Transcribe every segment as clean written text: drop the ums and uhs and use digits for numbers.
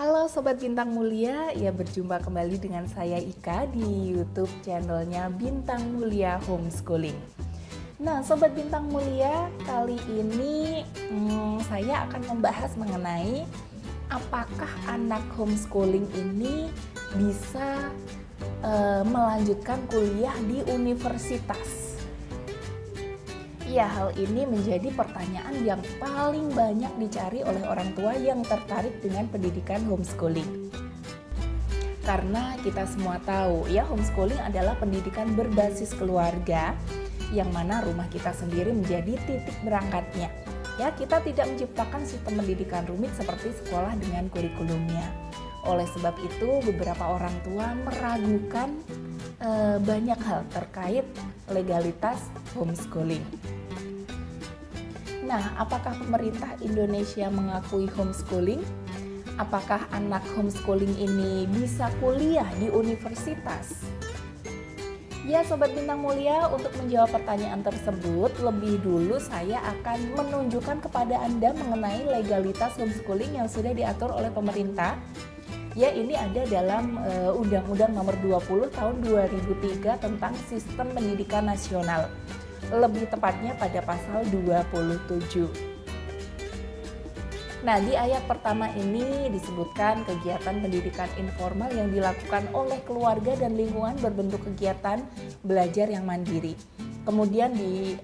Halo Sobat Bintang Mulia, ya berjumpa kembali dengan saya Ika di YouTube channelnya Bintang Mulia Homeschooling. Nah Sobat Bintang Mulia, kali ini saya akan membahas mengenai apakah anak homeschooling ini bisa melanjutkan kuliah di universitas. Ya, hal ini menjadi pertanyaan yang paling banyak dicari oleh orang tua yang tertarik dengan pendidikan homeschooling. Karena kita semua tahu ya, homeschooling adalah pendidikan berbasis keluarga yang mana rumah kita sendiri menjadi titik berangkatnya. Ya, kita tidak menciptakan sistem pendidikan rumit seperti sekolah dengan kurikulumnya. Oleh sebab itu, beberapa orang tua meragukan banyak hal terkait legalitas homeschooling. Nah, apakah pemerintah Indonesia mengakui homeschooling? Apakah anak homeschooling ini bisa kuliah di universitas? Ya, Sobat Bintang Mulia, untuk menjawab pertanyaan tersebut, lebih dulu saya akan menunjukkan kepada Anda mengenai legalitas homeschooling yang sudah diatur oleh pemerintah. Ya, ini ada dalam Undang-Undang Nomor 20 Tahun 2003 tentang Sistem Pendidikan Nasional. Lebih tepatnya pada pasal 27. Nah, di ayat pertama ini disebutkan kegiatan pendidikan informal yang dilakukan oleh keluarga dan lingkungan berbentuk kegiatan belajar yang mandiri. Kemudian di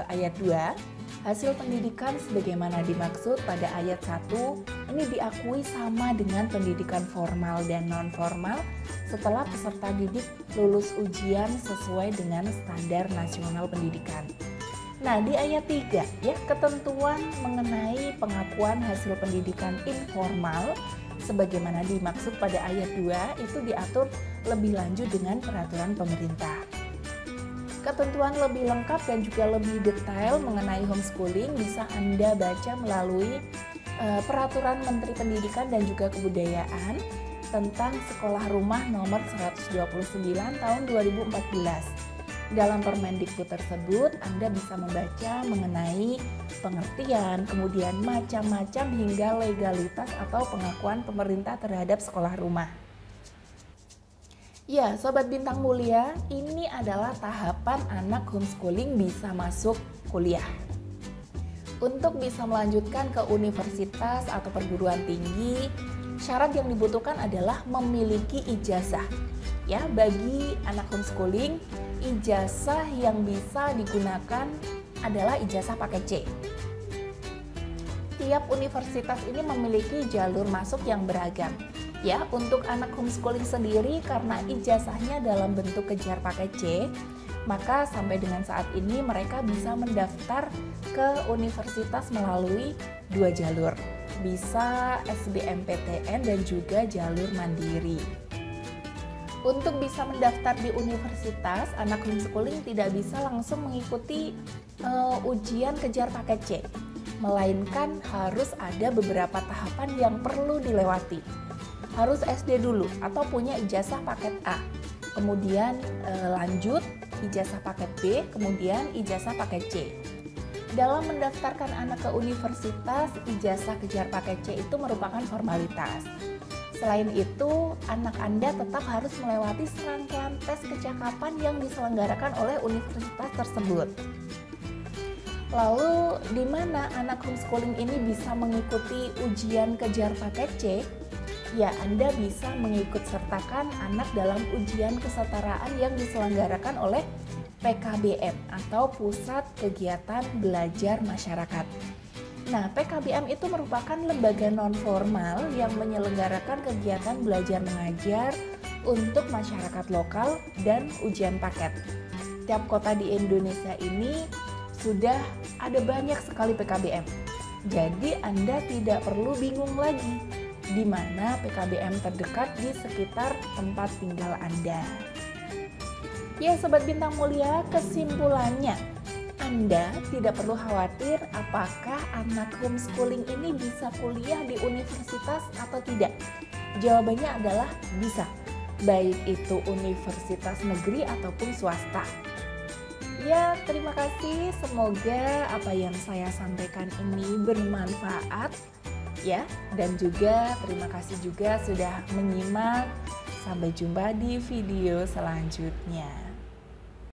ayat 2, hasil pendidikan sebagaimana dimaksud pada ayat 1 ini diakui sama dengan pendidikan formal dan non-formal setelah peserta didik lulus ujian sesuai dengan standar nasional pendidikan. Nah, di ayat 3 ya, ketentuan mengenai pengakuan hasil pendidikan informal sebagaimana dimaksud pada ayat 2 itu diatur lebih lanjut dengan peraturan pemerintah. Ketentuan lebih lengkap dan juga lebih detail mengenai homeschooling bisa Anda baca melalui Peraturan Menteri Pendidikan dan juga Kebudayaan tentang Sekolah Rumah Nomor 129 Tahun 2014. Dalam Permendikbud tersebut, Anda bisa membaca mengenai pengertian, kemudian macam-macam hingga legalitas atau pengakuan pemerintah terhadap sekolah rumah. Ya, Sobat Bintang Mulia, ini adalah tahapan anak homeschooling bisa masuk kuliah. Untuk bisa melanjutkan ke universitas atau perguruan tinggi, syarat yang dibutuhkan adalah memiliki ijazah. Ya, bagi anak homeschooling, ijazah yang bisa digunakan adalah ijazah paket C. Tiap universitas ini memiliki jalur masuk yang beragam. Ya, untuk anak homeschooling sendiri karena ijazahnya dalam bentuk kejar paket C, maka sampai dengan saat ini mereka bisa mendaftar ke universitas melalui dua jalur. Bisa SBMPTN dan juga jalur mandiri. Untuk bisa mendaftar di universitas, anak homeschooling tidak bisa langsung mengikuti ujian kejar paket C, melainkan harus ada beberapa tahapan yang perlu dilewati. Harus SD dulu atau punya ijazah paket A, kemudian lanjut ijazah paket B, kemudian ijazah paket C. Dalam mendaftarkan anak ke universitas, ijazah kejar paket C itu merupakan formalitas. Selain itu, anak Anda tetap harus melewati serangkaian tes kecakapan yang diselenggarakan oleh universitas tersebut. Lalu, di mana anak homeschooling ini bisa mengikuti ujian kejar paket C? Ya, Anda bisa mengikut sertakan anak dalam ujian kesetaraan yang diselenggarakan oleh PKBM atau Pusat Kegiatan Belajar Masyarakat. Nah, PKBM itu merupakan lembaga non-formal yang menyelenggarakan kegiatan belajar mengajar untuk masyarakat lokal dan ujian paket. Tiap kota di Indonesia ini sudah ada banyak sekali PKBM. Jadi Anda tidak perlu bingung lagi di mana PKBM terdekat di sekitar tempat tinggal Anda. Ya, Sobat Bintang Mulia, kesimpulannya, Anda tidak perlu khawatir apakah anak homeschooling ini bisa kuliah di universitas atau tidak. Jawabannya adalah bisa, baik itu universitas negeri ataupun swasta. Ya, terima kasih. Semoga apa yang saya sampaikan ini bermanfaat. ya. Dan juga terima kasih juga sudah menyimak. Sampai jumpa di video selanjutnya.